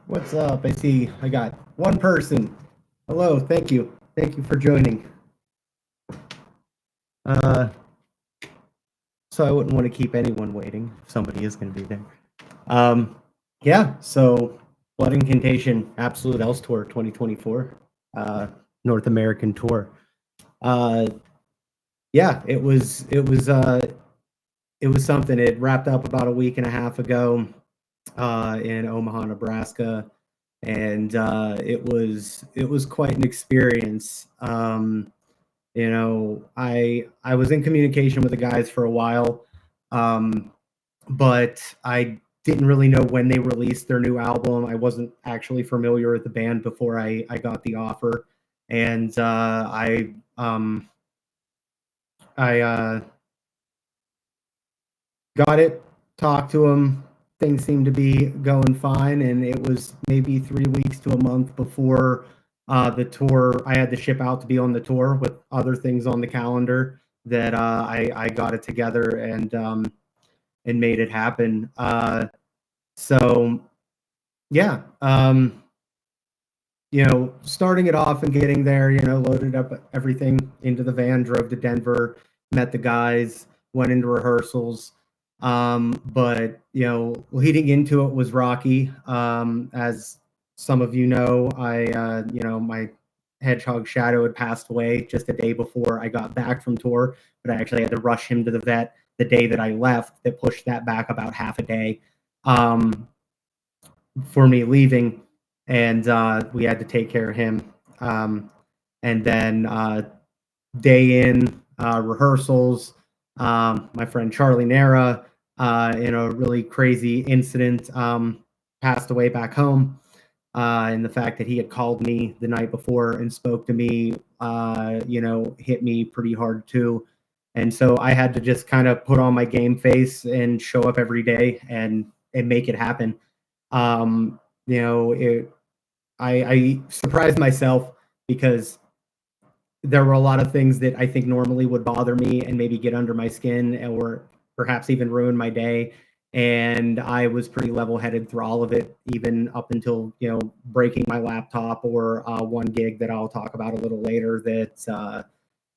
What's up? I see I got one person. Hello, thank you. Thank you for joining. Uh, so I wouldn't want to keep anyone waiting if somebody is going to be there. Um, yeah, so Blood Incantation Absolute Elsetour 2024, uh, North American tour. Uh, yeah, it was something. It wrapped up about a week and a half ago in Omaha, Nebraska, and it was quite an experience. I was in communication with the guys for a while, um, but I didn't really know when they released their new album. I wasn't actually familiar with the band before I got the offer, and I got it, talked to them. Things seemed to be going fine, and it was maybe 3 weeks to a month before the tour. I had to ship out to be on the tour with other things on the calendar that I got it together and made it happen. So yeah, starting it off and getting there, loaded up everything into the van, drove to Denver, met the guys, went into rehearsals. But leading into it was rocky. As some of you know, my hedgehog Shadow had passed away just a day before I got back from tour, but I actually had to rush him to the vet the day that I left. That pushed that back about half a day. For me leaving, and we had to take care of him. And then day in rehearsals, my friend Charlie Nara, in a really crazy incident, passed away back home. And the fact that he had called me the night before and spoke to me, hit me pretty hard too. And so I had to just kind of put on my game face and show up every day and make it happen. Um, you know, it, I surprised myself because there were a lot of things that I think normally would bother me and maybe get under my skin or perhaps even ruin my day. And I was pretty level headed through all of it, even up until, breaking my laptop or one gig that I'll talk about a little later that,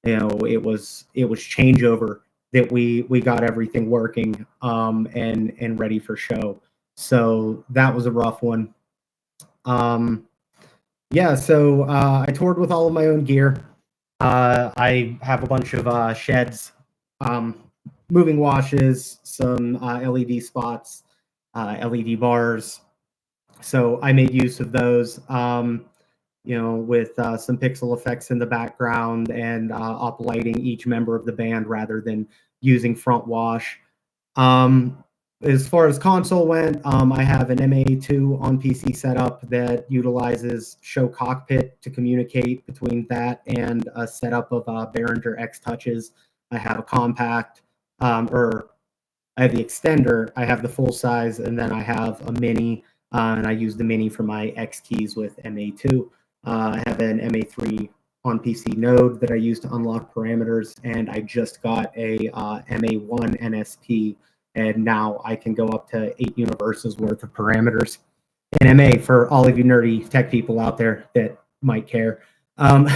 it was changeover that we got everything working and ready for show. So that was a rough one. Um, yeah, so I toured with all of my own gear. I have a bunch of sheds, um, moving washes, some LED spots, LED bars. So I made use of those, with some pixel effects in the background and uplighting each member of the band rather than using front wash. Um, as far as console went, I have an MA2 on PC setup that utilizes Show Cockpit to communicate between that and a setup of Behringer X touches. I have a compact, or I have the extender, I have the full size, and then I have a mini, and I use the mini for my X keys with MA2. I have an MA3 on PC node that I use to unlock parameters, and I just got a MA1 NSP, and now I can go up to 8 universes worth of parameters in MA for all of you nerdy tech people out there that might care. Um,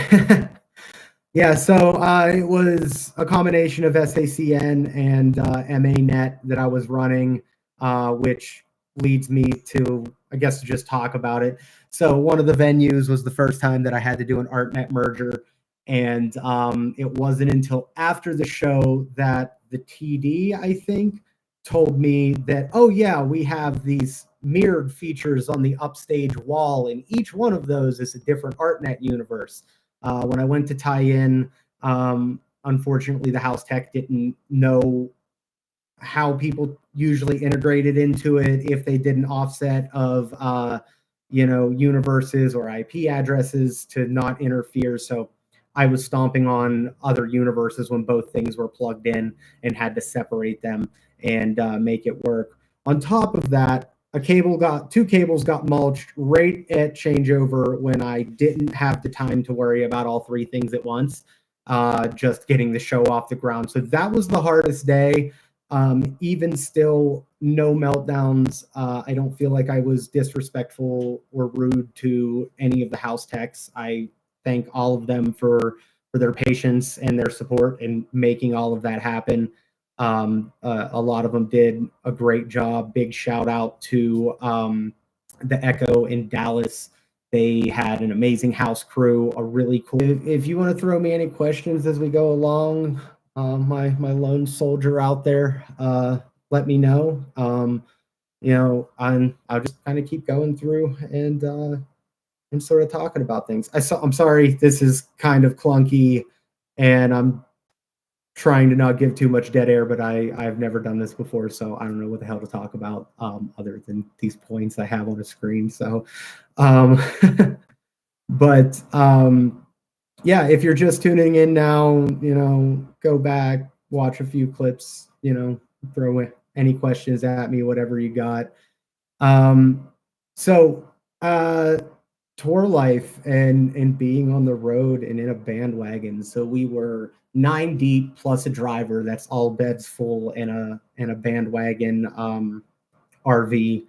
yeah, so it was a combination of SACN and MANet that I was running, which leads me to, I guess, to just talk about it. So one of the venues was the first time that I had to do an ArtNet merger, and it wasn't until after the show that the TD, I think, told me that, oh yeah, we have these mirrored features on the upstage wall, and each one of those is a different ArtNet universe. When I went to tie in, unfortunately, the house tech didn't know how people usually integrated into it if they did an offset of universes or IP addresses to not interfere. So I was stomping on other universes when both things were plugged in and had to separate them and make it work. On top of that, two cables got mulched right at changeover when I didn't have the time to worry about all three things at once, just getting the show off the ground. So that was the hardest day. Even still, no meltdowns. I don't feel like I was disrespectful or rude to any of the house techs. I thank all of them for their patience and their support in making all of that happen. A lot of them did a great job. Big shout out to the Echo in Dallas. They had an amazing house crew, a really cool. If you want to throw me any questions as we go along, my lone soldier out there, let me know. I'll just kind of keep going through and sort of talking about things. I'm sorry, this is kind of clunky, and I'm trying to not give too much dead air, but I've never done this before, so I don't know what the hell to talk about other than these points I have on a screen. So, um, but yeah, if you're just tuning in now, go back, watch a few clips, throw any questions at me, whatever you got. Um, so, tour life and being on the road and in a bandwagon. So we were 9 deep plus a driver. That's all beds full in a bandwagon RV.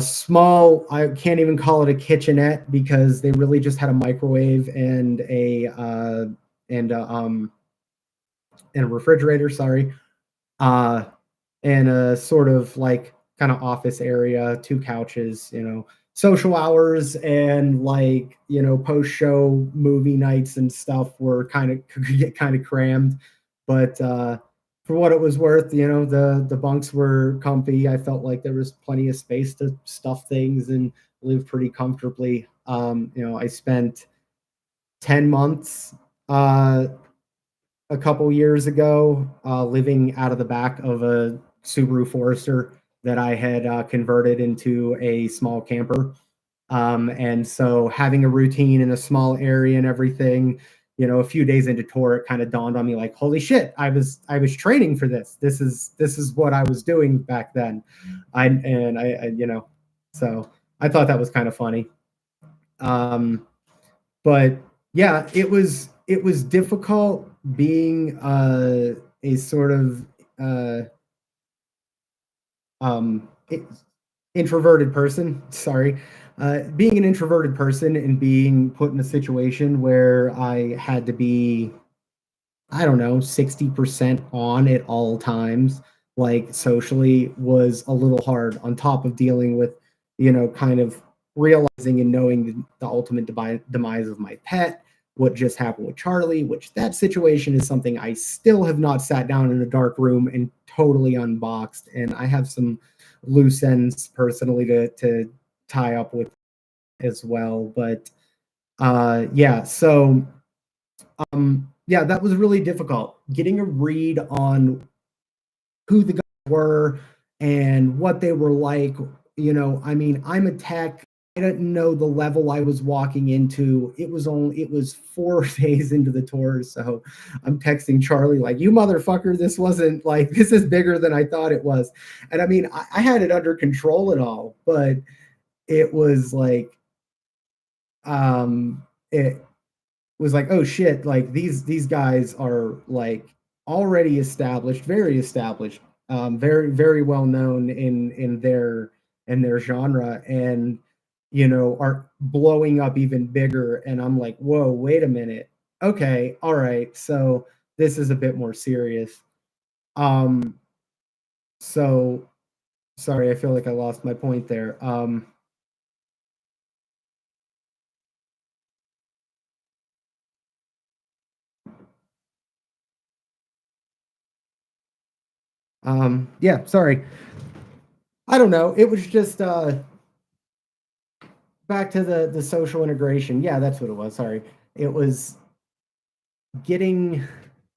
Small. I can't even call it a kitchenette because they really just had a microwave and a, um and a refrigerator. Sorry. Uh, and a sort of like kind of office area, two couches, social hours and like, post show movie nights and stuff were could get kind of crammed. But for what it was worth, the bunks were comfy. I felt like there was plenty of space to stuff things and live pretty comfortably. I spent 10 months a couple years ago, living out of the back of a Subaru Forester that I had converted into a small camper. And so having a routine in a small area and everything, a few days into tour, it kind of dawned on me like, holy shit, I was training for this. This is what I was doing back then. So I thought that was kind of funny. But yeah, it was difficult being a sort of uh, um, introverted person. Sorry, being an introverted person and being put in a situation where I had to be, I don't know, 60% on at all times, like socially, was a little hard on top of dealing with, kind of realizing and knowing the ultimate demise of my pet, what just happened with Charlie, which that situation is something I still have not sat down in a dark room and totally unboxed. And I have some loose ends personally to tie up with as well. But yeah, so yeah, that was really difficult. Getting a read on who the guys were and what they were like. I mean, I'm a tech. I didn't know the level I was walking into. It was 4 days into the tour, so I'm texting Charlie like, "You motherfucker, this wasn't like this is bigger than I thought it was." And I mean, I had it under control and all, but it was like, it was like, oh shit, like these guys are like already established, very established, very very well known in their genre, and are blowing up even bigger. And I'm like, whoa, wait a minute, okay, all right, so this is a bit more serious. Um, so sorry, I feel like I lost my point there. Yeah, sorry. I don't know. It was just back to the social integration. Yeah, that's what it was. Sorry. It was getting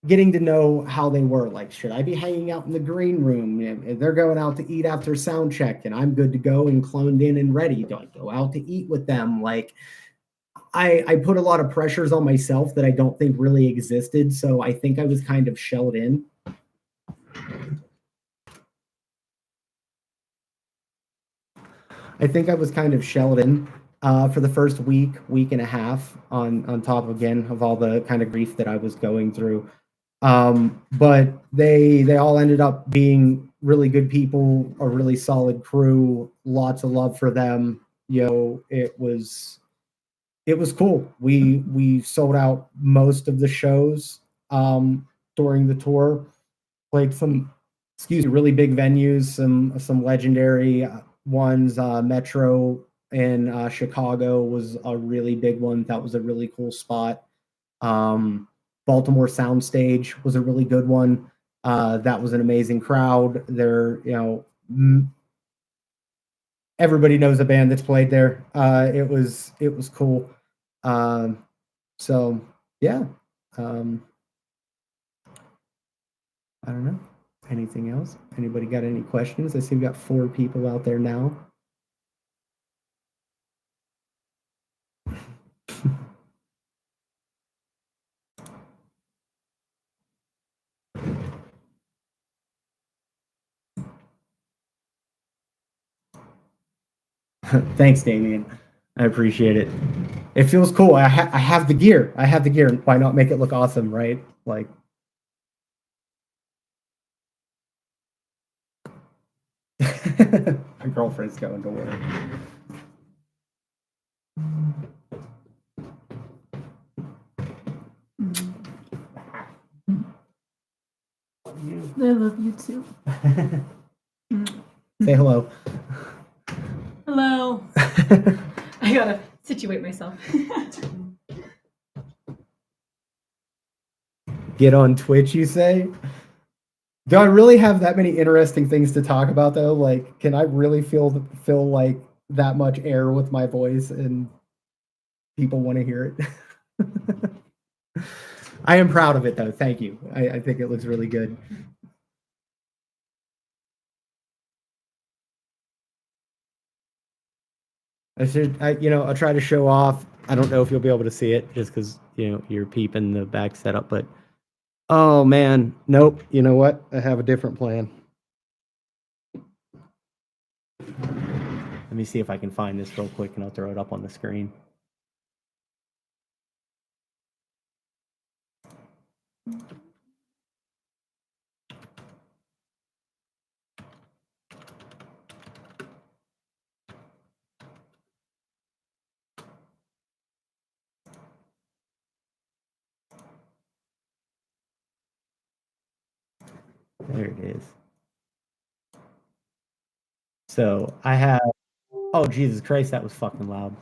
getting to know how they were. Like, should I be hanging out in the green room? And they're going out to eat after sound check, and I'm good to go and cloned in and ready. Do I go out to eat with them? Like, I put a lot of pressures on myself that I don't think really existed. So I think I was kind of shelled in. I think I was kind of shelled in for the first week and a half, on top again of all the kind of grief that I was going through. But they all ended up being really good people, a really solid crew, lots of love for them. It was cool. We sold out most of the shows during the tour. Played some, excuse me, really big venues, some legendary ones. Metro in Chicago was a really big one. That was a really cool spot. Um, Baltimore Soundstage was a really good one. That was an amazing crowd. Everybody knows a band that's played there. It was cool. Um, so yeah, um, I don't know. Anything else? Anybody got any questions? I see we got 4 people out there now. Thanks, Damien. I appreciate it. It feels cool. I have the gear. I have the gear. Why not make it look awesome, right? Like, my girlfriend's going to work. I love you too. Say hello. Hello. I gotta situate myself. Get on Twitch, you say? Do I really have that many interesting things to talk about though? Like, can I really feel like that much air with my voice and people want to hear it? I am proud of it though. Thank you. I think it looks really good. I'll try to show off. I don't know if you'll be able to see it just because you're peeping the back setup, but oh man, nope. You know what? I have a different plan. Let me see if I can find this real quick, and I'll throw it up on the screen. There it is. So I have. Oh Jesus Christ, that was fucking loud.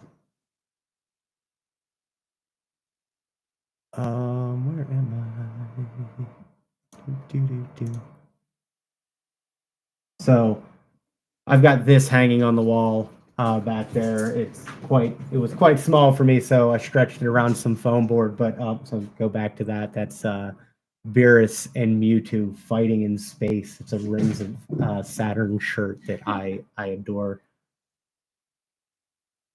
Where am I? So I've got this hanging on the wall back there. It was quite small for me, so I stretched it around some foam board. But so go back to that. That's Beerus and Mewtwo fighting in space. It's a Rings of Saturn shirt that I adore.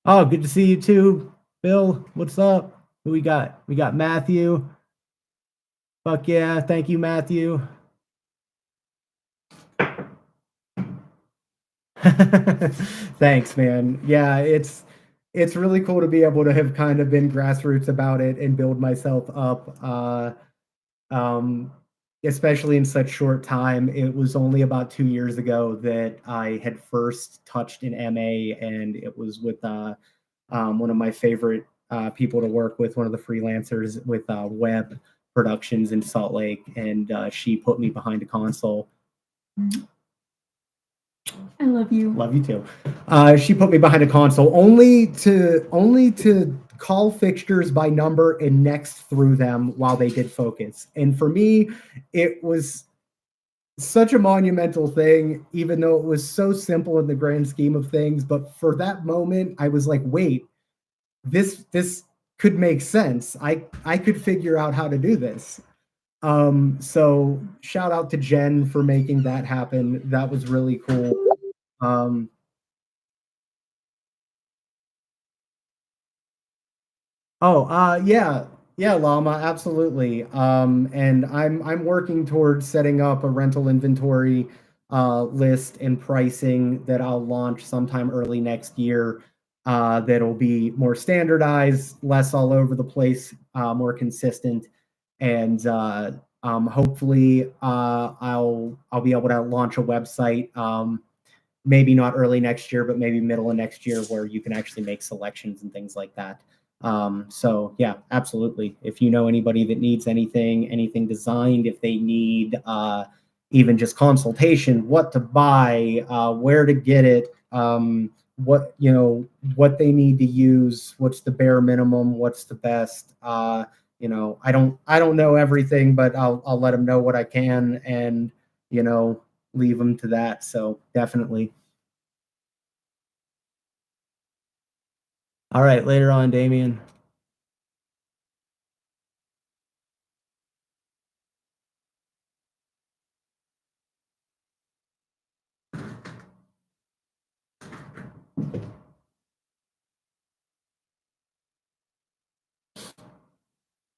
Oh, good to see you too, Bill. What's up? Who we got? We got Matthew. Fuck yeah! Thank you, Matthew. Thanks, man. Yeah, it's really cool to be able to have kind of been grassroots about it and build myself up. Um, Especially in such short time. It was only about 2 years ago that I had first touched an MA, and it was with one of my favorite people to work with, one of the freelancers with Web Productions in Salt Lake, and she put me behind a console. I love you. Love you too. She put me behind a console only to call fixtures by number and next through them while they did focus. And for me, it was such a monumental thing, even though it was so simple in the grand scheme of things. But for that moment, I was like, wait, this could make sense. I could figure out how to do this. So shout out to Jen for making that happen. That was really cool. Um, yeah, Llama, absolutely. And I'm working towards setting up a rental inventory list and pricing that I'll launch sometime early next year. That'll be more standardized, less all over the place, more consistent, and Hopefully, I'll be able to launch a website. Maybe not early next year, but maybe middle of next year, where you can actually make selections and things like that. So yeah, absolutely. If you know anybody that needs anything designed, if they need even just consultation, what to buy, where to get it, what what they need to use, what's the bare minimum, what's the best. I don't know everything, but I'll let them know what I can, and leave them to that. So definitely. All right, later on, Damien.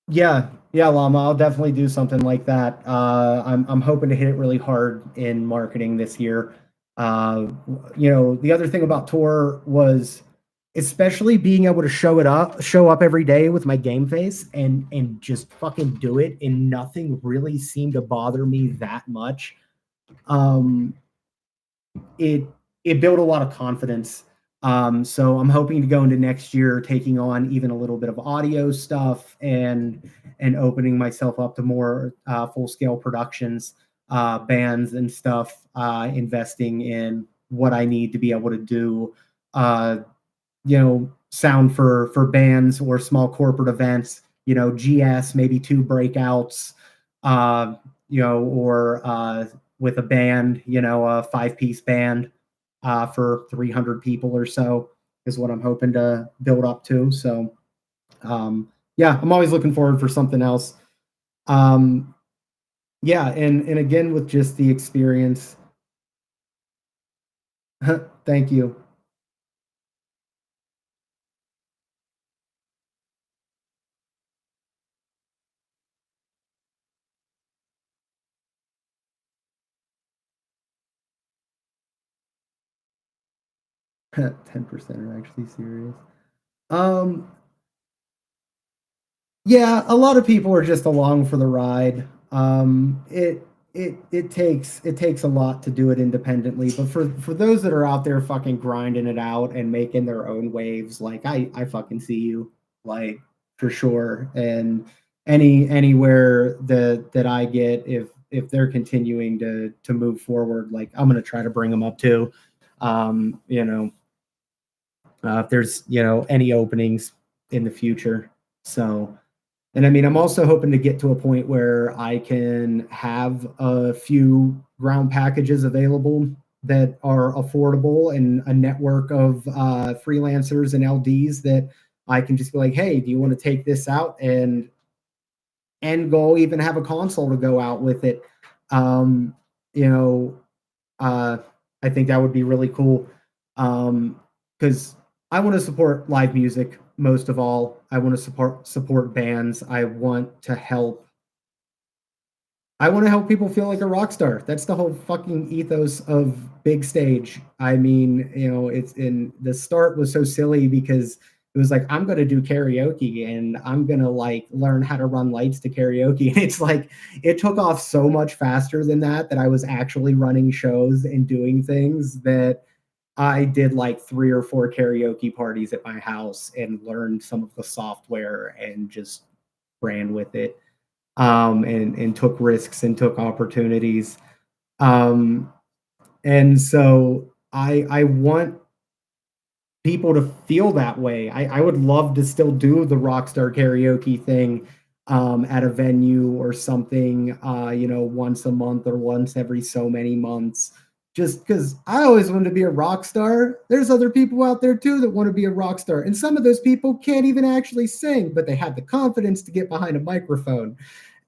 Yeah, Llama. I'll definitely do something like that. I'm hoping to hit it really hard in marketing this year. The other thing about tour was, especially being able to show up every day with my game face and just fucking do it, and nothing really seemed to bother me that much. Um, it it built a lot of confidence. So I'm hoping to go into next year taking on even a little bit of audio stuff, and opening myself up to more full scale productions, bands and stuff. Investing in what I need to be able to do, sound for bands or small corporate events. GS, maybe two breakouts, uh, or with a band, a 5-piece band for 300 people or so is what I'm hoping to build up to. So, yeah, I'm always looking forward for something else. Um, yeah, and again with just the experience. Thank you. 10% are actually serious. Um, Yeah, a lot of people are just along for the ride. It takes a lot to do it independently, but for those that are out there fucking grinding it out and making their own waves, like I fucking see you, like, for sure. And anywhere that I get, if they're continuing to move forward, like, I'm gonna try to bring them up too. Um, you know, if there's any openings in the future. So. And I mean, I'm also hoping to get to a point where I can have a few ground packages available that are affordable, and a network of freelancers and LDs that I can just be like, hey, do you want to take this out, and go even have a console to go out with it? Um, you know, uh, I think that would be really cool, because I want to support live music most of all. I want to support bands. I want to help people feel like a rock star. That's the whole fucking ethos of big stage. I mean, it's in the start was so silly because it was like, I'm going to do karaoke, and I'm going to like learn how to run lights to karaoke. And it's like, it took off so much faster than that I was actually running shows and doing things, that I did like 3 or 4 karaoke parties at my house and learned some of the software and just ran with it, and took risks and took opportunities. Um, and so I want people to feel that way. I would love to still do the Rockstar karaoke thing, at a venue or something, once a month or once every so many months. Just because I always wanted to be a rock star. There's other people out there too that want to be a rock star. And some of those people can't even actually sing, but they have the confidence to get behind a microphone.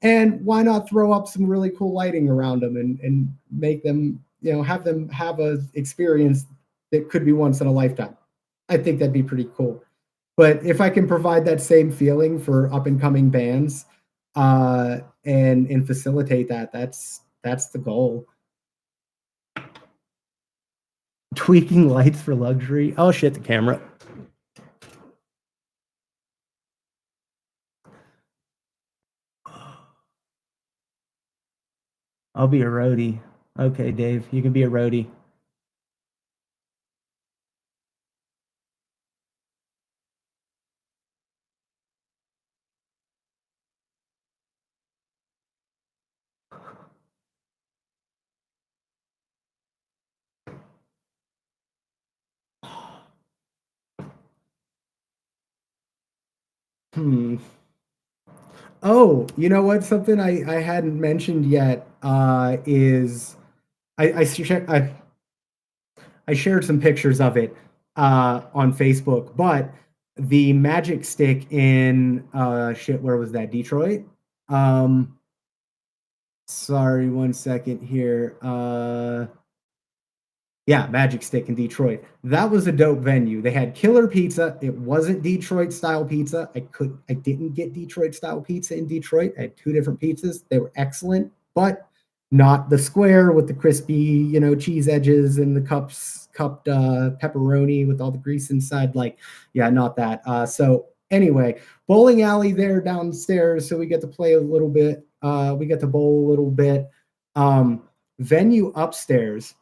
And why not throw up some really cool lighting around them, and make them, have them have a experience that could be once in a lifetime. I think that'd be pretty cool. But if I can provide that same feeling for up and coming bands, and facilitate that, that's the goal. Tweaking lights for luxury. Oh shit, the camera. I'll be a roadie. Okay, Dave, you can be a roadie. Hmm. Oh, you know what? Something I hadn't mentioned yet is I shared some pictures of it on Facebook, but the Magic Stick in shit, where was that? Detroit? Um, sorry, one second here. Yeah, Magic Stick in Detroit. That was a dope venue. They had killer pizza. It wasn't Detroit style pizza. I didn't get Detroit style pizza in Detroit. I had two different pizzas. They were excellent, but not the square with the crispy, cheese edges and the cupped pepperoni with all the grease inside. Like, yeah, not that. So anyway, bowling alley there downstairs. So we get to play a little bit. We get to bowl a little bit. Venue upstairs,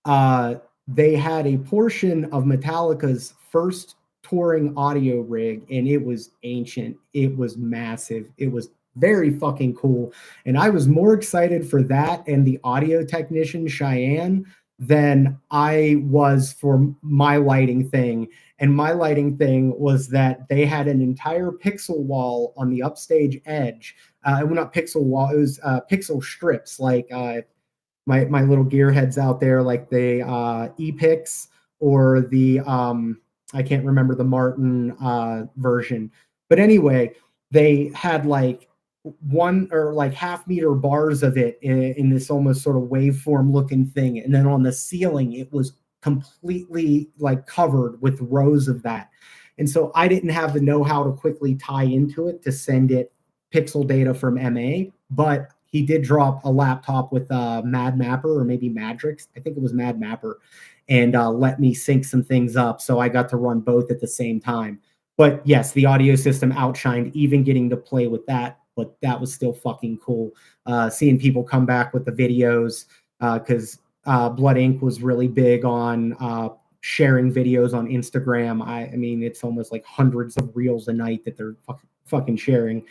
uh, they had a portion of Metallica's first touring audio rig, and it was ancient. It was massive. It was very fucking cool. And I was more excited for that and the audio technician, Cheyenne, than I was for my lighting thing. And my lighting thing was that they had an entire pixel wall on the upstage edge. Well, not pixel wall, it was pixel strips, like my little gearheads out there, like the Epix or the I can't remember the Martin version, but anyway, they had like one or like half meter bars of it in this almost sort of waveform looking thing, and then on the ceiling it was completely like covered with rows of that. And so I didn't have the know-how to quickly tie into it to send it pixel data from MA, but he did drop a laptop with Mad Mapper or maybe Madrix. I think it was Mad Mapper, and let me sync some things up. So I got to run both at the same time. But yes, the audio system outshined even getting to play with that. But that was still fucking cool. Seeing people come back with the videos, because Blood Inc. was really big on sharing videos on Instagram. I mean, it's almost like hundreds of reels a night that they're fucking sharing.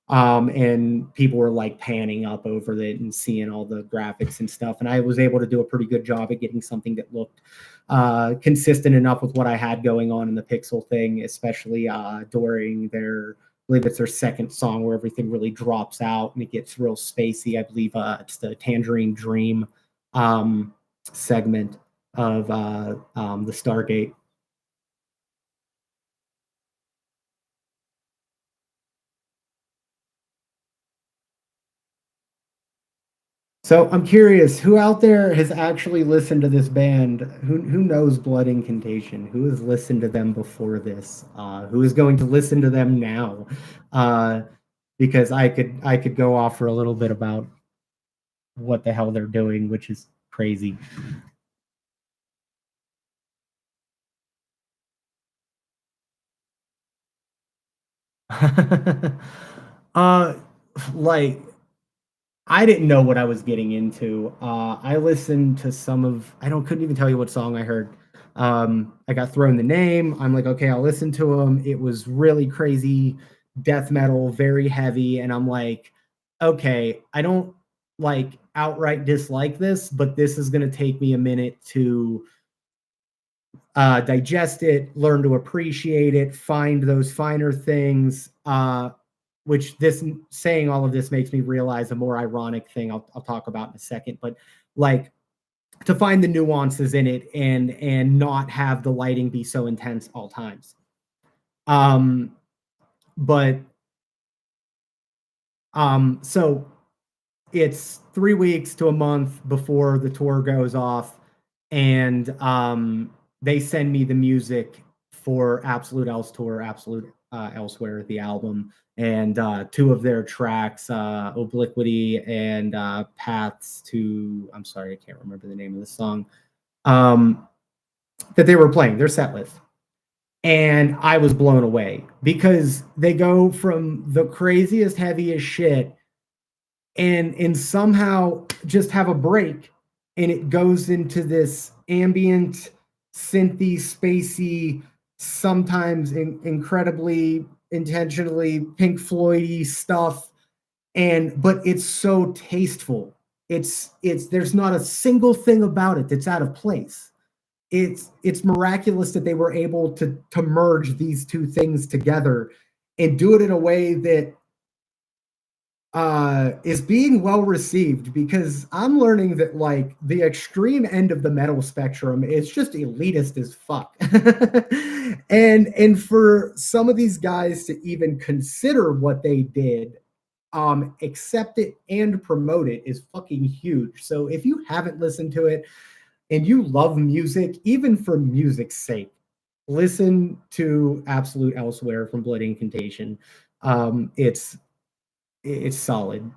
And people were like panning up over it and seeing all the graphics and stuff. And I was able to do a pretty good job at getting something that looked consistent enough with what I had going on in the Pixel thing, especially during their, I believe it's their second song where everything really drops out and it gets real spacey. I believe it's the Tangerine Dream segment of the Stargate. So I'm curious, who out there has actually listened to this band? Who knows Blood Incantation? Who has listened to them before this? Who is going to listen to them now? Uh, because I could go off for a little bit about what the hell they're doing, which is crazy. uh, like I didn't know what I was getting into. I listened to some of, couldn't even tell you what song I heard. I got thrown the name. I'm like, okay, I'll listen to them. It was really crazy death metal, very heavy. And I'm like, okay, I don't like outright dislike this, but this is going to take me a minute to digest it, learn to appreciate it, find those finer things. Which this saying all of this makes me realize a more ironic thing I'll talk about in a second, but like to find the nuances in it and not have the lighting be so intense all times. Um, but so it's 3 weeks to a month before the tour goes off, and they send me the music for Absolute Elsetour, Absolute Elsewhere, the album, and two of their tracks, Obliquity and Paths to, I'm sorry, I can't remember the name of the song, that they were playing, their set list. And I was blown away because they go from the craziest, heaviest shit and somehow just have a break, and it goes into this ambient, synthy, spacey, sometimes incredibly intentionally Pink Floydy stuff, and but it's so tasteful. It's there's not a single thing about it that's out of place. It's miraculous that they were able to merge these two things together and do it in a way that is being well received, because I'm learning that like the extreme end of the metal spectrum is just elitist as fuck. And for some of these guys to even consider what they did, accept it and promote it is fucking huge. So if you haven't listened to it and you love music, even for music's sake, listen to Absolute Elsewhere from Blood Incantation. It's solid.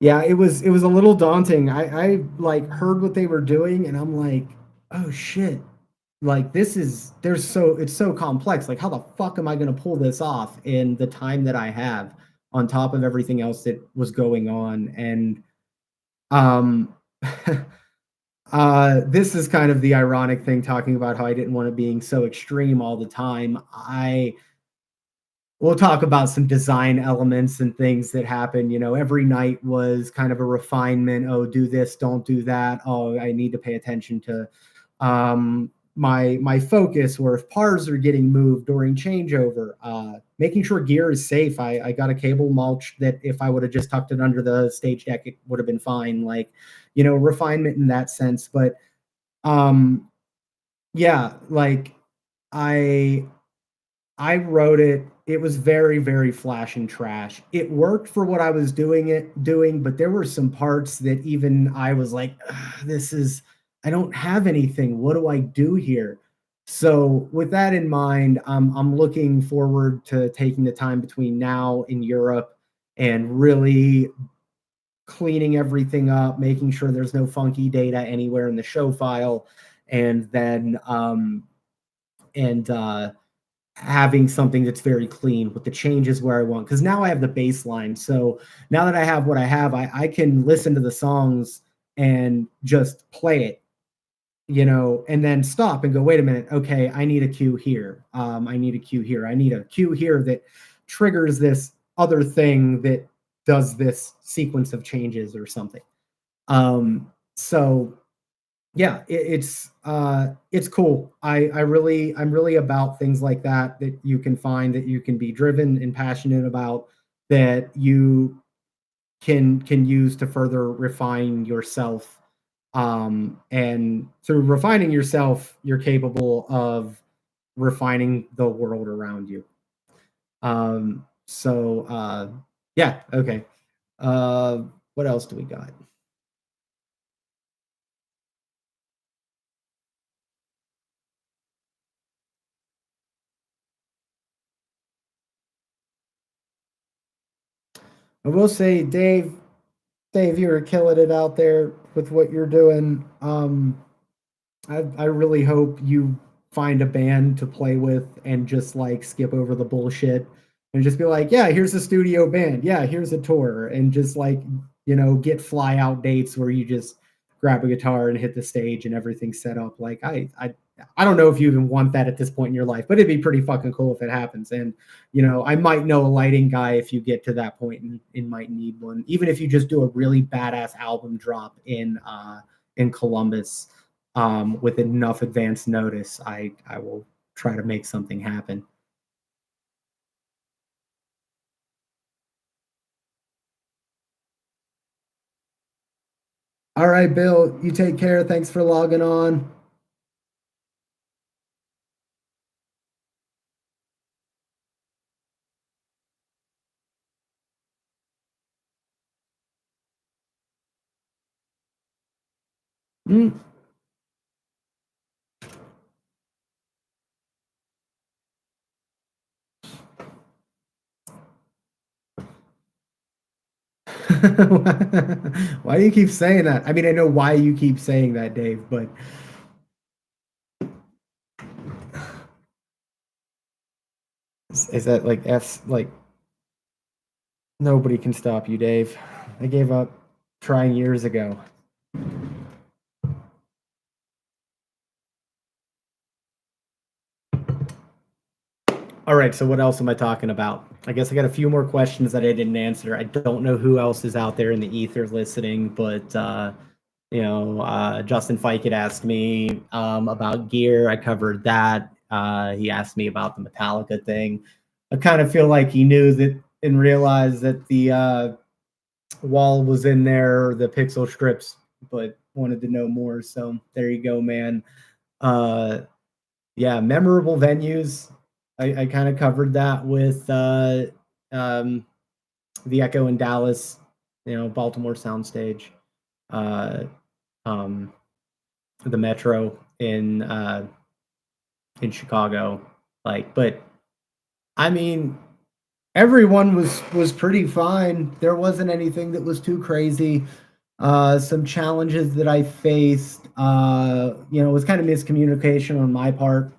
Yeah, it was a little daunting. I like heard what they were doing, and I'm like, oh shit. Like this is there's so it's so complex. Like how the fuck am I gonna pull this off in the time that I have on top of everything else that was going on? And um this is kind of the ironic thing, talking about how I didn't want it being so extreme all the time. I We'll talk about some design elements and things that happen. You know, every night was kind of a refinement. Oh, do this, don't do that. Oh, I need to pay attention to my focus, or if pars are getting moved during changeover, making sure gear is safe. I got a cable mulch that if I would have just tucked it under the stage deck, it would have been fine. Like, you know, refinement in that sense. But um, yeah, like I I wrote it. It was very, very flash and trash. It worked for what I was doing, but there were some parts that even I was like, this is I don't have anything. What do I do here? So with that in mind, I'm looking forward to taking the time between now in Europe and really cleaning everything up, making sure there's no funky data anywhere in the show file, and then and having something that's very clean with the changes where I want. Because now I have the baseline. So now that I have what I have, I can listen to the songs and just play it, you know, and then stop and go, wait a minute, okay, I need a cue here. I need a cue here. I need a cue here that triggers this other thing that does this sequence of changes or something. So yeah, it's cool. I'm really about things like that, that you can find, that you can be driven and passionate about, that you can use to further refine yourself. And through refining yourself, you're capable of refining the world around you. Yeah, okay. Uh what else do we got? I will say, Dave, you're killing it out there with what you're doing. I really hope you find a band to play with and just like skip over the bullshit and just be like, yeah, here's a studio band. Yeah, here's a tour. And just like, you know, get fly out dates where you just grab a guitar and hit the stage and everything's set up. Like I don't know if you even want that at this point in your life, but it'd be pretty fucking cool if it happens. And you know, I might know a lighting guy if you get to that point and might need one. Even if you just do a really badass album drop in Columbus, with enough advance notice, I will try to make something happen. All right, Bill, you take care. Thanks for logging on. Mm. Why do you keep saying that? I mean, I know why you keep saying that, Dave, but is that like F's like nobody can stop you, Dave. I gave up trying years ago. All right, so what else am I talking about? I guess I got a few more questions that I didn't answer. I don't know who else is out there in the ether listening, but Justin Fike had asked me about gear. I covered that. He asked me about the Metallica thing. I kind of feel like he knew that and realized that the wall was in there, the pixel strips, but wanted to know more. So there you go, man. Yeah, memorable venues. I kind of covered that with um, the Echo in Dallas, Baltimore Soundstage, uh, um, the Metro in Chicago. But I mean, everyone was pretty fine. There wasn't anything that was too crazy. Some challenges that I faced, it was kind of miscommunication on my part.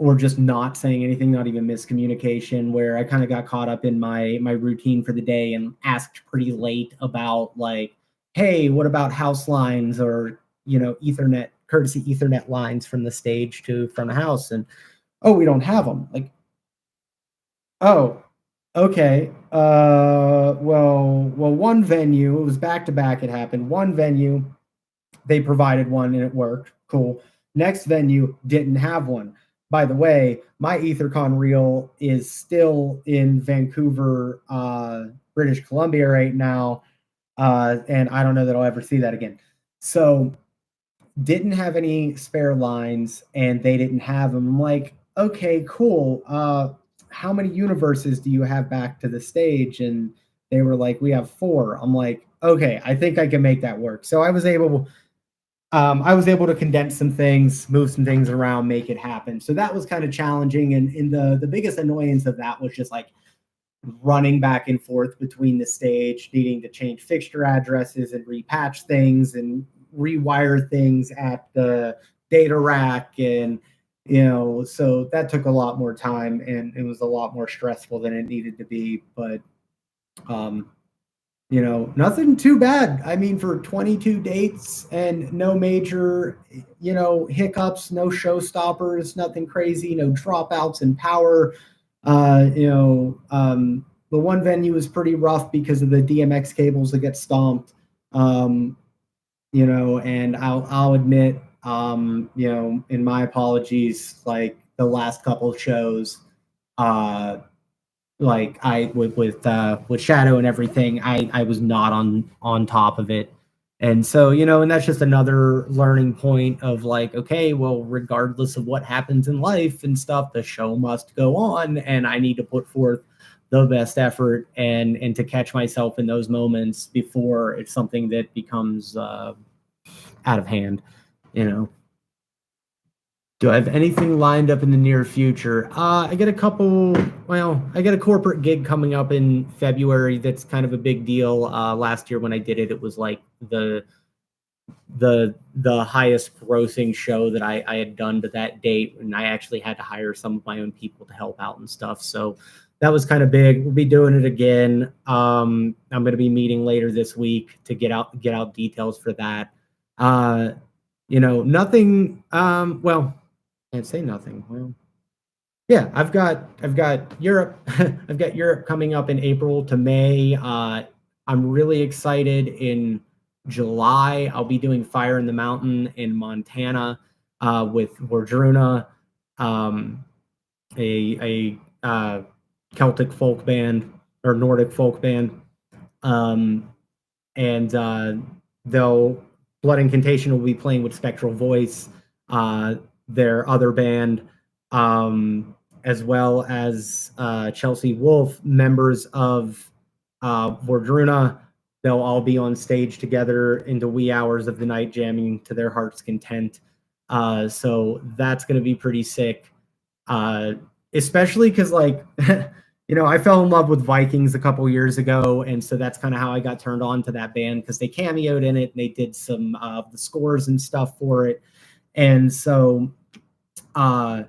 Or just not saying anything, not even miscommunication, where I kind of got caught up in my routine for the day and asked pretty late about like, hey, what about house lines or Ethernet courtesy Ethernet lines from the stage to front of house, and oh, we don't have them. Like, oh, okay. Well, one venue, it was back to back. It happened. One venue, they provided one and it worked. Cool. Next venue didn't have one. By the way, my EtherCon reel is still in Vancouver, British Columbia right now, and I don't know that I'll ever see that again. So, didn't have any spare lines, and they didn't have them. I'm like, okay, cool. How many universes do you have back to the stage? And they were like, we have 4. I'm like, okay, I think I can make that work. So I was able to condense some things, move some things around, make it happen. So that was kind of challenging. And the biggest annoyance of that was just like running back and forth between the stage, needing to change fixture addresses and repatch things and rewire things at the data rack. And, so that took a lot more time and it was a lot more stressful than it needed to be. But, nothing too bad. I mean, for 22 dates and no major, hiccups, no showstoppers, nothing crazy, no dropouts in power. The one venue was pretty rough because of the DMX cables that get stomped. And I'll admit, in my apologies, like the last couple of shows, like I with Shadow and everything, I was not on top of it. And so, and that's just another learning point of like, okay, well, regardless of what happens in life and stuff, the show must go on and I need to put forth the best effort and to catch myself in those moments before it's something that becomes out of hand, Do I have anything lined up in the near future? I got a couple. Well, I got a corporate gig coming up in February. That's kind of a big deal. Last year when I did it, it was like the highest grossing show that I had done to that date, and I actually had to hire some of my own people to help out and stuff. So that was kind of big. We'll be doing it again. I'm going to be meeting later this week to get out details for that. Nothing. Well. Can't say nothing. Well, yeah, I've got Europe. I've got Europe coming up in April to May. I'm really excited. In July, I'll be doing Fire in the Mountain in Montana with Wardruna, a Celtic folk band or Nordic folk band, and they'll Blood Incantation will be playing with Spectral Voice. Their other band, as well as Chelsea Wolf, members of Wardruna. They'll all be on stage together into wee hours of the night, jamming to their heart's content. So that's going to be pretty sick, especially because, like, I fell in love with Vikings a couple years ago, and so that's kind of how I got turned on to that band because they cameoed in it and they did some of the scores and stuff for it. And so saw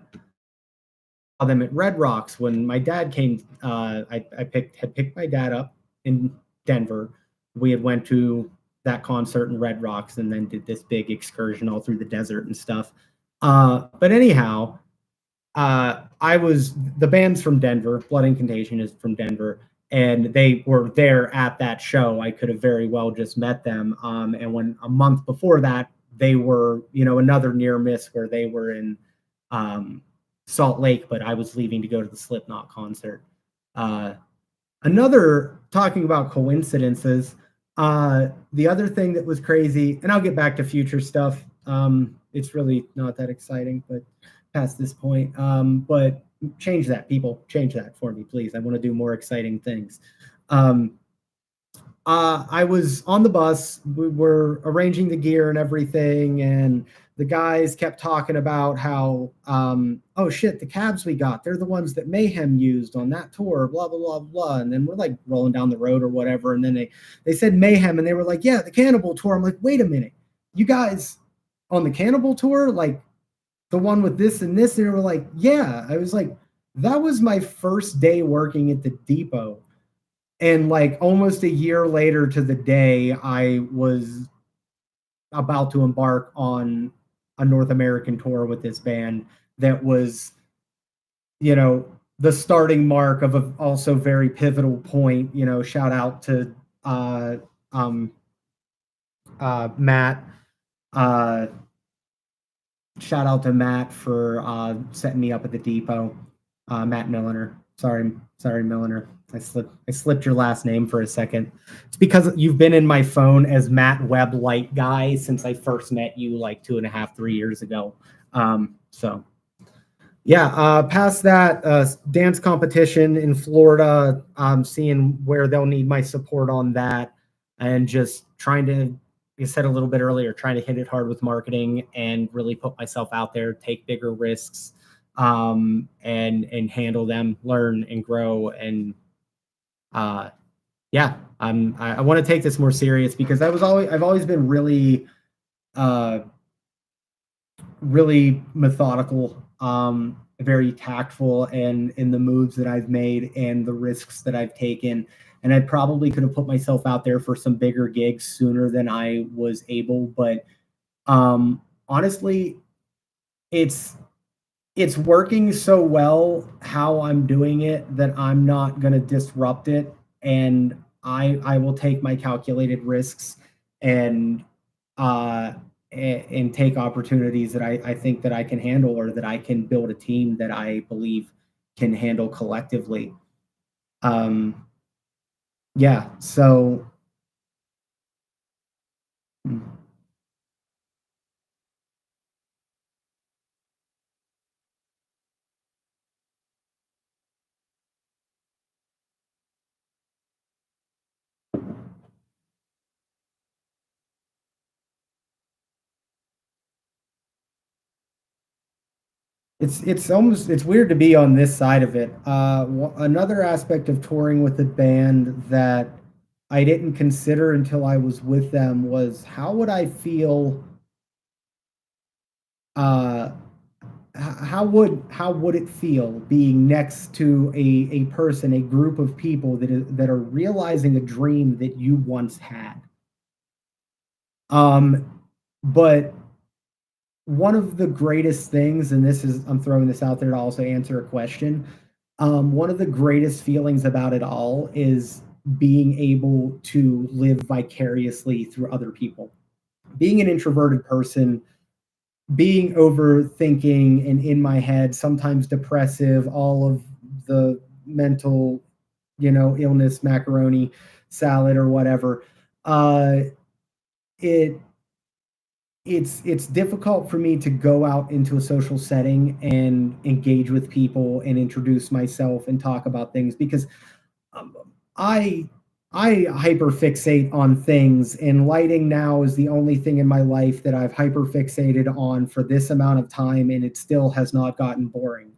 them at Red Rocks when my dad came. I had picked my dad up in Denver. We had went to that concert in Red Rocks and then did this big excursion all through the desert and stuff. But anyhow, the band's from Denver. Blood Incantation is from Denver, and they were there at that show. I could have very well just met them. And when a month before that, they were, another near miss where they were in Salt Lake, but I was leaving to go to the Slipknot concert. Another, talking about coincidences, the other thing that was crazy, and I'll get back to future stuff. It's really not that exciting, but past this point. But change that, people. Change that for me, please. I want to do more exciting things. I was on the bus. We were arranging the gear and everything, and the guys kept talking about how, oh shit, the cabs we got, they're the ones that Mayhem used on that tour, blah, blah, blah, blah. And then we're like rolling down the road or whatever. And then they said Mayhem, and they were like, yeah, the Cannibal tour. I'm like, wait a minute, you guys on the Cannibal tour, like the one with this and this? And they were like, yeah. I was like, that was my first day working at the depot. And like almost a year later to the day, I was about to embark on a North American tour with this band that was, the starting mark of a also very pivotal point. Shout out to Matt. Shout out to Matt for setting me up at the depot. Matt Milliner. Sorry, Milliner. I slipped your last name for a second. It's because you've been in my phone as Matt Webb Light Guy since I first met you like 2.5, 3 years ago. So yeah, past that, dance competition in Florida, seeing where they'll need my support on that, and just trying to, I said a little bit earlier, trying to hit it hard with marketing and really put myself out there, take bigger risks, and handle them, learn and grow. And yeah, I want to take this more serious because I've always been really really methodical, very tactful in the moves that I've made and the risks that I've taken. And I probably could have put myself out there for some bigger gigs sooner than I was able. But honestly, it's working so well how I'm doing it that I'm not going to disrupt it. And I will take my calculated risks and take opportunities that I think that I can handle, or that I can build a team that I believe can handle collectively. Yeah, so it's weird to be on this side of it. Another aspect of touring with a band that I didn't consider until I was with them was, how would I feel? How would it feel being next to a person, a group of people that are realizing a dream that you once had? But one of the greatest things, and I'm throwing this out there to also answer a question. One of the greatest feelings about it all is being able to live vicariously through other people. Being an introverted person, being overthinking and in my head, sometimes depressive, all of the mental, illness, macaroni salad or whatever. It's difficult for me to go out into a social setting and engage with people and introduce myself and talk about things, because I hyperfixate on things, and lighting now is the only thing in my life that I've hyperfixated on for this amount of time, and it still has not gotten boring.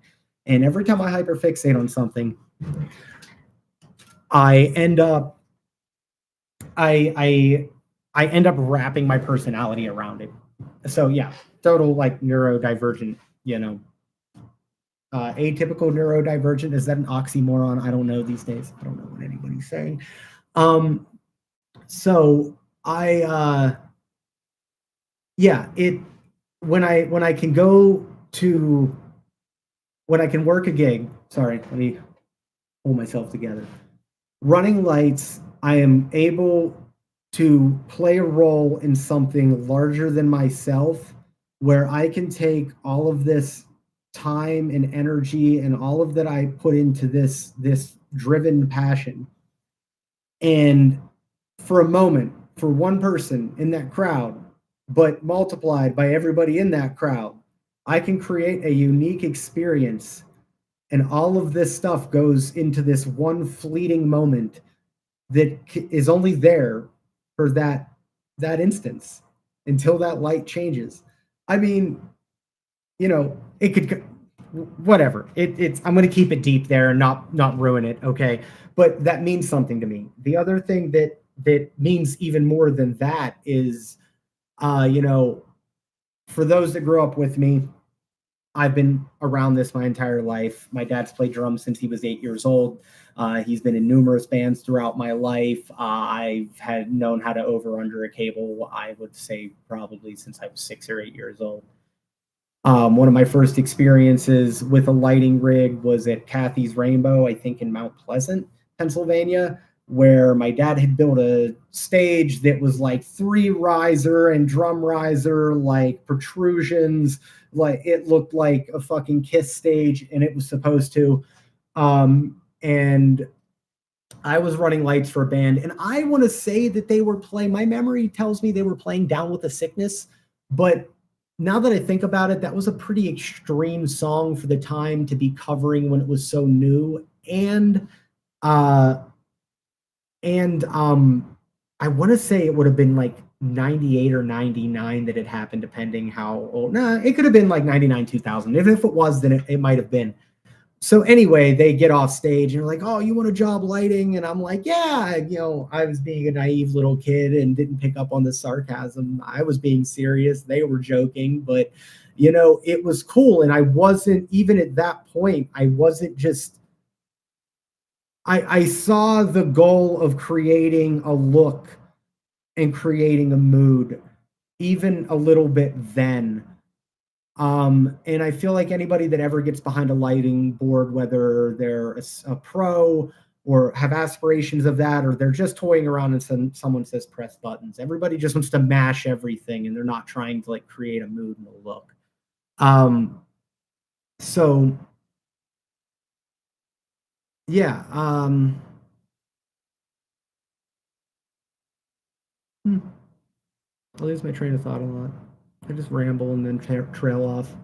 And every time I hyperfixate on something, I end up I I end up wrapping my personality around it. So yeah, total like neurodivergent, you know. Atypical neurodivergent, is that an oxymoron? I don't know these days. I don't know what anybody's saying. Um, so I yeah, it when I can go to when I can work a gig, sorry, let me pull myself together. Running lights, I am able to play a role in something larger than myself where I can take all of this time and energy and all of that I put into this driven passion, and for a moment, for one person in that crowd, but multiplied by everybody in that crowd, I can create a unique experience, and all of this stuff goes into this one fleeting moment that is only there for that instance until that light changes. I mean, you know, it could whatever. It's I'm going to keep it deep there and not ruin it, okay? But that means something to me. The other thing that means even more than that is you know, for those that grew up with me, I've been around this my entire life. My dad's played drums since he was 8 years old. He's been in numerous bands throughout my life. I've had known how to over under a cable. I would say probably since I was 6 or 8 years old. One of my first experiences with a lighting rig was at Kathy's Rainbow, I think in Mount Pleasant, Pennsylvania, where my dad had built a stage that was like three riser and drum riser, like protrusions, like it looked like a fucking Kiss stage, and it was supposed to. And I was running lights for a band, and I want to say that they were playing. My memory tells me they were playing "Down with the Sickness," but now that I think about it, that was a pretty extreme song for the time to be covering when it was so new. Uh, and I want to say it would have been like 98 or 99 that it happened, depending how old. Nah, it could have been like 99, 2000. Even if it was, then it might have been. So anyway, they get off stage and they're like, "Oh, you want a job lighting?" And I'm like, "Yeah." You know, I was being a naive little kid and didn't pick up on the sarcasm. I was being serious. They were joking, but you know, it was cool. And I wasn't even at that point. I wasn't just. I saw the goal of creating a look and creating a mood, even a little bit then. And I feel like anybody that ever gets behind a lighting board, whether they're a pro or have aspirations of that, or they're just toying around and someone says press buttons, everybody just wants to mash everything and they're not trying to like create a mood and a look. Um, so yeah, I lose my train of thought a lot. I just ramble and then trail off.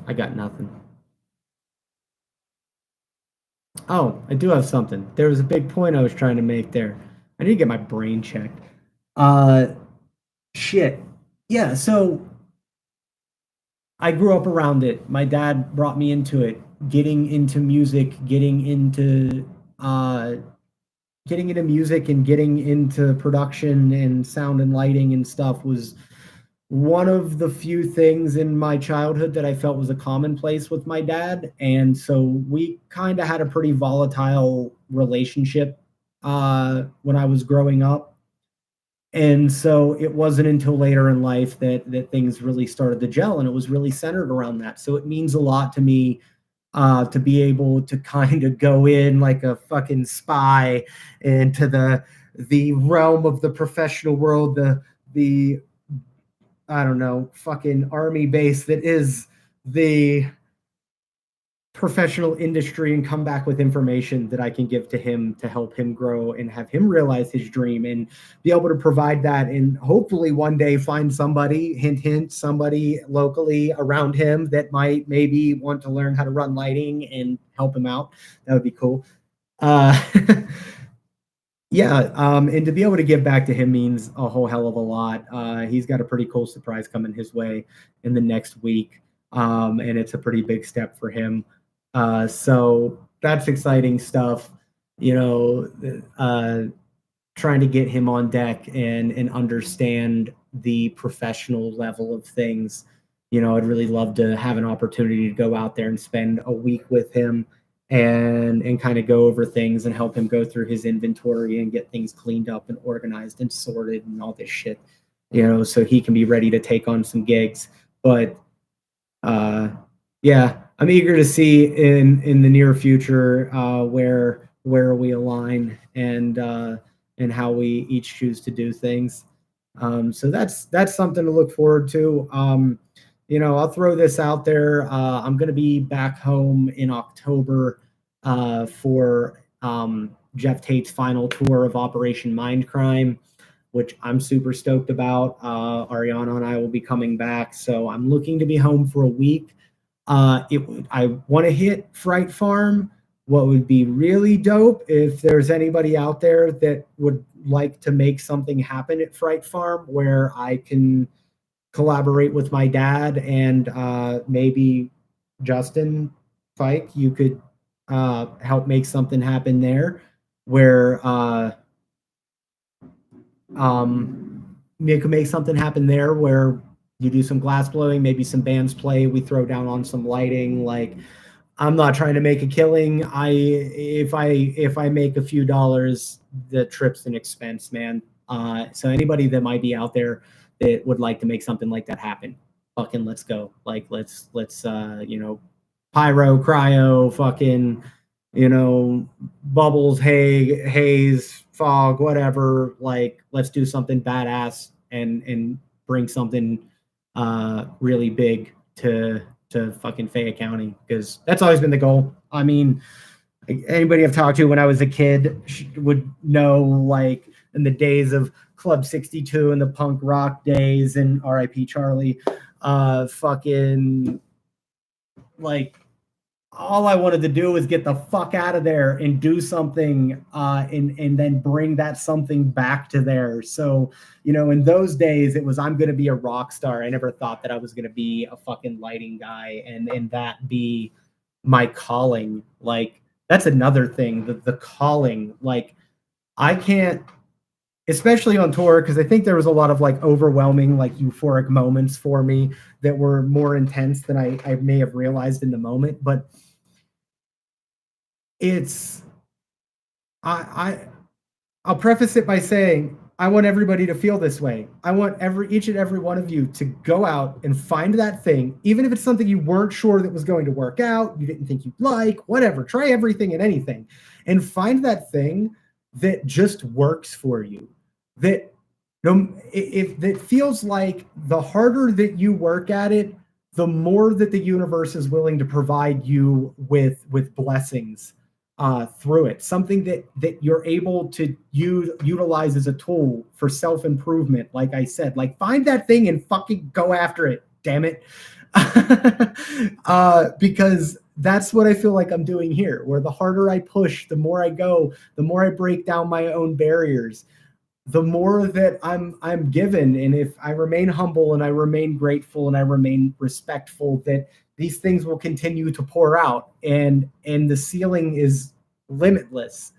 I got nothing. Oh, I do have something. There was a big point I was trying to make there. I need to get my brain checked. Uh, shit. Yeah, so I grew up around it. My dad brought me into it. Getting into music, uh getting into music and getting into production and sound and lighting and stuff was one of the few things in my childhood that I felt was a commonplace with my dad. And so we kind of had a pretty volatile relationship when I was growing up. And so it wasn't until later in life that things really started to gel, and it was really centered around that. So it means a lot to me to be able to kind of go in like a fucking spy into the realm of the professional world, the I don't know, fucking army base that is the professional industry and come back with information that I can give to him to help him grow and have him realize his dream and be able to provide that, and hopefully one day find somebody, hint hint, somebody locally around him that might maybe want to learn how to run lighting and help him out. That would be cool. uh Yeah, and to be able to give back to him means a whole hell of a lot. He's got a pretty cool surprise coming his way in the next week, and it's a pretty big step for him. So that's exciting stuff. You know, trying to get him on deck and understand the professional level of things. You know, I'd really love to have an opportunity to go out there and spend a week with him and kind of go over things and help him go through his inventory and get things cleaned up and organized and sorted and all this shit, you know, so he can be ready to take on some gigs. But yeah, I'm eager to see in the near future where we align and how we each choose to do things. So that's something to look forward to. You know, I'll throw this out there. I'm going to be back home in October for Jeff Tate's final tour of Operation Mindcrime, which I'm super stoked about. Ariana and I will be coming back, so I'm looking to be home for a week. I want to hit Fright Farm. What would be really dope if there's anybody out there that would like to make something happen at Fright Farm where I can collaborate with my dad and maybe Justin Fike, you could help make something happen there where you could make something happen there where you do some glass blowing, maybe some bands play, we throw down on some lighting. Like, I'm not trying to make a killing. If I make a few dollars, the trip's an expense, man. So anybody that might be out there that would like to make something like that happen, fucking let's go. Like let's you know, pyro, cryo, fucking, you know, bubbles, haze, fog, whatever. Like let's do something badass and bring something really big to fucking Fayette County, because that's always been the goal. I mean, anybody I've talked to when I was a kid would know, like in the days of Club 62 and the punk rock days and RIP Charlie, fucking like all I wanted to do was get the fuck out of there and do something and then bring that something back to there. So, you know, in those days it was, I'm going to be a rock star. I never thought that I was going to be a fucking lighting guy and that be my calling. Like that's another thing, the calling. Like I can't, especially on tour, because I think there was a lot of like overwhelming, like euphoric moments for me that were more intense than I may have realized in the moment. But it's I'll preface it by saying I want everybody to feel this way. I want each and every one of you to go out and find that thing, even if it's something you weren't sure that was going to work out, you didn't think you'd like, whatever. Try everything and anything, and find that thing that just works for you. That if that feels like the harder that you work at it, the more that the universe is willing to provide you with blessings through it. Something that you're able to utilize as a tool for self-improvement. Like I said, like find that thing and fucking go after it. Damn it. Because that's what I feel like I'm doing here, where the harder I push, the more I go, the more I break down my own barriers, the more that I'm given. And if I remain humble and I remain grateful and I remain respectful, that these things will continue to pour out, and the ceiling is limitless.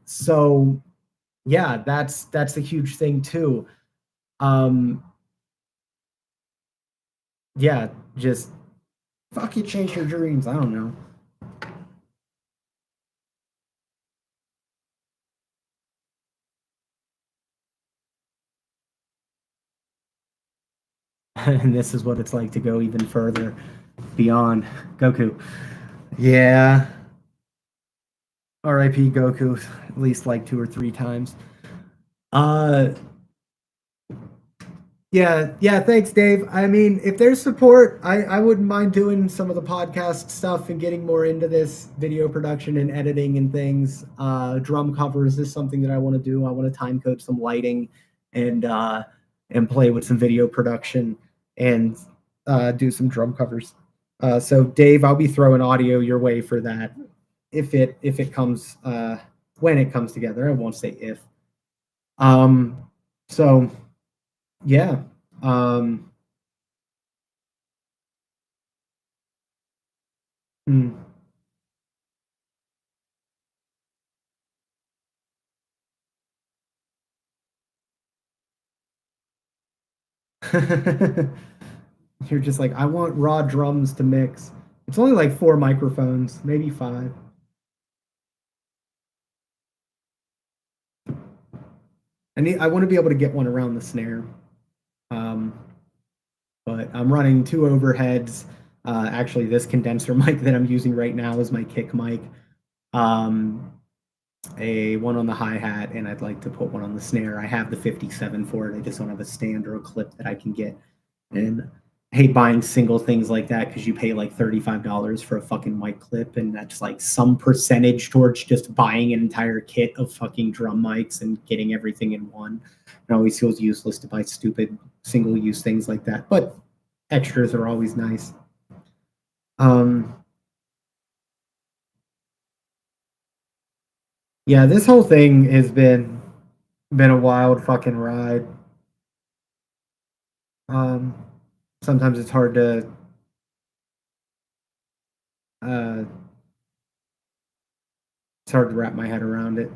So yeah, that's a huge thing too. Yeah, just fuck you, chase your dreams. I don't know. And this is what it's like to go even further beyond Goku. Yeah. RIP Goku at least like 2 or 3 times. Uh Yeah. Thanks, Dave. I mean, if there's support, I wouldn't mind doing some of the podcast stuff and getting more into this video production and editing and things. Drum covers is something that I want to do. I want to time code some lighting and play with some video production and do some drum covers. So, Dave, I'll be throwing audio your way for that if it comes when it comes together. I won't say if. So yeah. Um, hmm. You're just like, I want raw drums to mix. It's only like 4 microphones, maybe 5. I want to be able to get one around the snare. Um, but I'm running 2 overheads. Actually, this condenser mic that I'm using right now is my kick mic. Um, a one on the hi-hat, and I'd like to put one on the snare. I have the 57 for it. I just don't have a stand or a clip that I can get. And I hate buying single things like that because you pay like $35 for a fucking mic clip, and that's like some percentage towards just buying an entire kit of fucking drum mics and getting everything in one. It always feels useless to buy stupid single-use things like that, but extras are always nice. Um, yeah, this whole thing has been a wild fucking ride. Um, Sometimes uh, it's hard to wrap my head around it.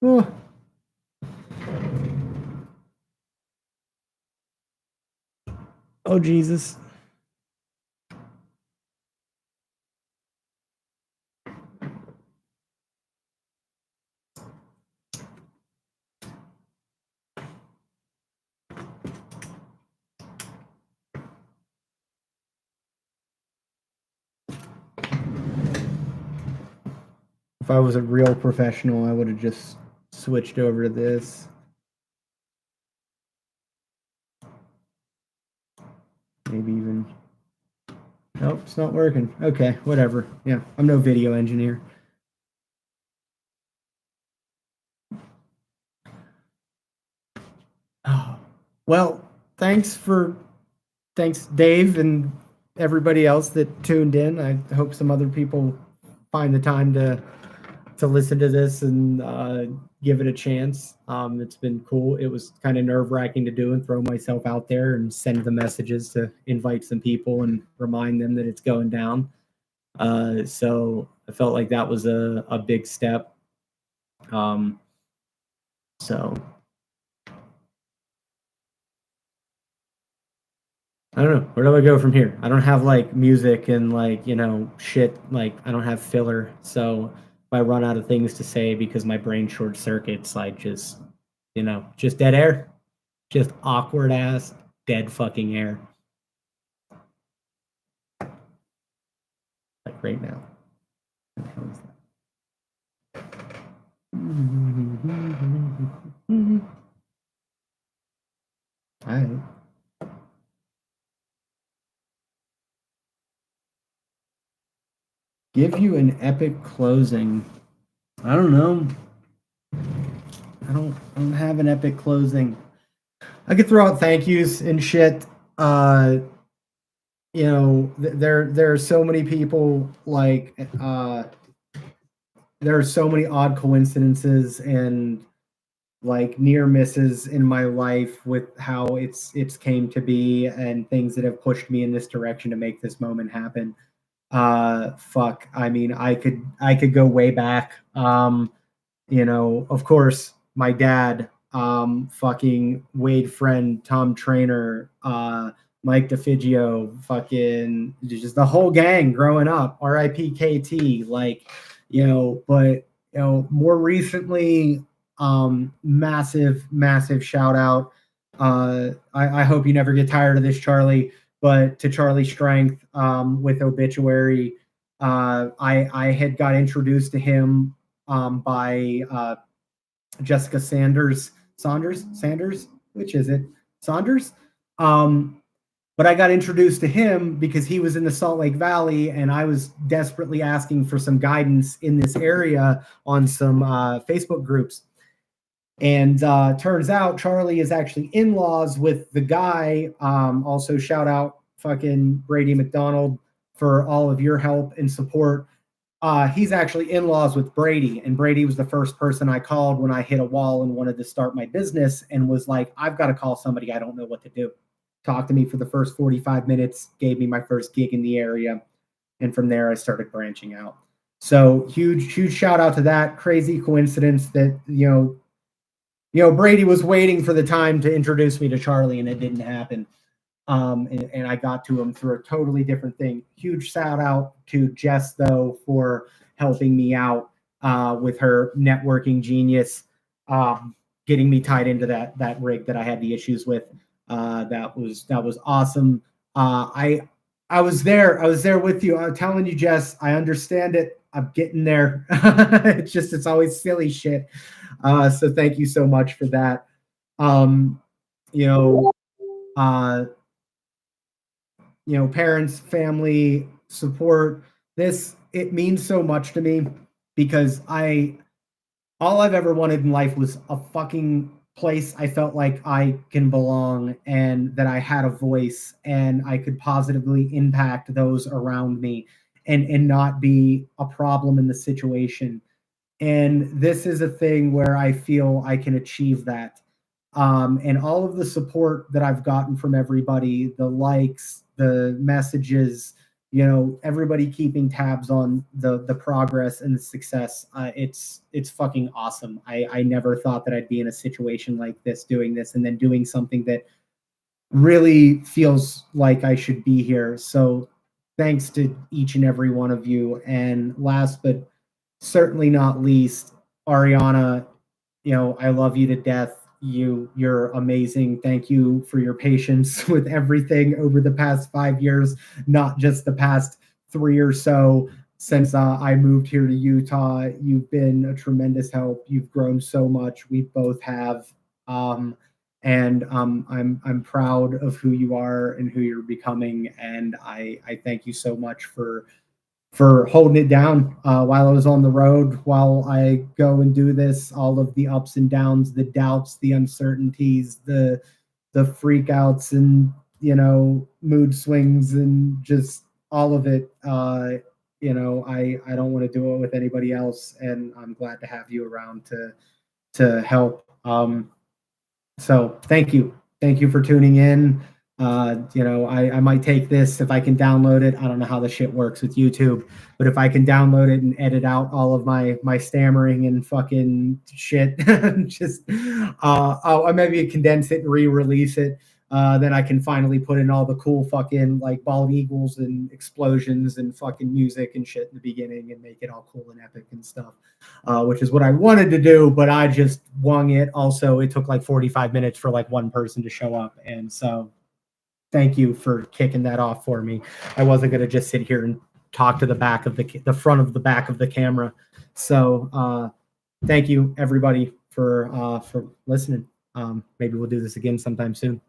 Oh, oh Jesus. If I was a real professional, I would have just switched over to this. Maybe even. Nope, it's not working. Okay, whatever. Yeah, I'm no video engineer. Oh, well, thanks, Dave, and everybody else that tuned in. I hope some other people find the time to listen to this and give it a chance. It's been cool. It was kind of nerve wracking to do and throw myself out there and send the messages to invite some people and remind them that it's going down. So I felt like that was a big step. Um, so I don't know. Where do I go from here? I don't have like music and like, shit. Like I don't have filler. So if I run out of things to say because my brain short circuits, like just dead air, just awkward ass dead fucking air. Like right now. What the hell is that? All right. Give you an epic closing. I don't know. I don't have an epic closing. I could throw out thank yous and shit. There are so many people like there are so many odd coincidences and like near misses in my life with how it's came to be and things that have pushed me in this direction to make this moment happen. Fuck. I mean, I could go way back. Of course, my dad, fucking Wade Friend, Tom Trainer, Mike DeFigio, fucking just the whole gang growing up. R.I.P. KT, like, but more recently, massive shout out. I hope you never get tired of this, Charlie. But to Charlie Strength, with Obituary, I had got introduced to him by Jessica Sanders, which is it? Saunders. But I got introduced to him because he was in the Salt Lake Valley, and I was desperately asking for some guidance in this area on some Facebook groups. And turns out Charlie is actually in-laws with the guy. Also, shout out fucking Brady McDonald for all of your help and support. He's actually in-laws with Brady, and Brady was the first person I called when I hit a wall and wanted to start my business, and was like, I've got to call somebody. I don't know what to do. Talked to me for the first 45 minutes, gave me my first gig in the area, and from there I started branching out. So huge shout out to that. Crazy coincidence that Brady was waiting for the time to introduce me to Charlie, and it didn't happen. And I got to him through a totally different thing. Huge shout out to Jess, though, for helping me out with her networking genius, getting me tied into that rig that I had the issues with. That was awesome. I was there with you. I'm telling you, Jess, I understand it. I'm getting there. It's always silly shit. So thank you so much for that. Parents, family, support. It means so much to me because all I've ever wanted in life was a fucking place I felt like I can belong, and that I had a voice and I could positively impact those around me and not be a problem in the situation. And this is a thing where I feel I can achieve that. And all of the support that I've gotten from everybody, the likes, the messages, everybody keeping tabs on the progress and the success. It's fucking awesome. I never thought that I'd be in a situation like this, doing this, and then doing something that really feels like I should be here. So thanks to each and every one of you. And last but certainly not least, Ariana, I love you to death. You're amazing. Thank you for your patience with everything over the past 5 years, not just the past 3 or so since I moved here to Utah. You've been a tremendous help. You've grown so much. We both have. And I'm proud of who you are and who you're becoming. And I thank you so much for holding it down while I was on the road, while I go and do this, all of the ups and downs, the doubts, the uncertainties, the freakouts and, mood swings and just all of it. I don't want to do it with anybody else. And I'm glad to have you around to help. So thank you. Thank you for tuning in. I might take this if I can download it. I don't know how the shit works with YouTube, but if I can download it and edit out all of my stammering and fucking shit, just I'll maybe condense it and re-release it. Then I can finally put in all the cool fucking like bald eagles and explosions and fucking music and shit in the beginning and make it all cool and epic and stuff, which is what I wanted to do, but I just wung it. Also, it took like 45 minutes for like one person to show up, and so thank you for kicking that off for me. I wasn't going to just sit here and talk to the back of the front of the back of the camera. So thank you everybody for listening. Maybe we'll do this again sometime soon.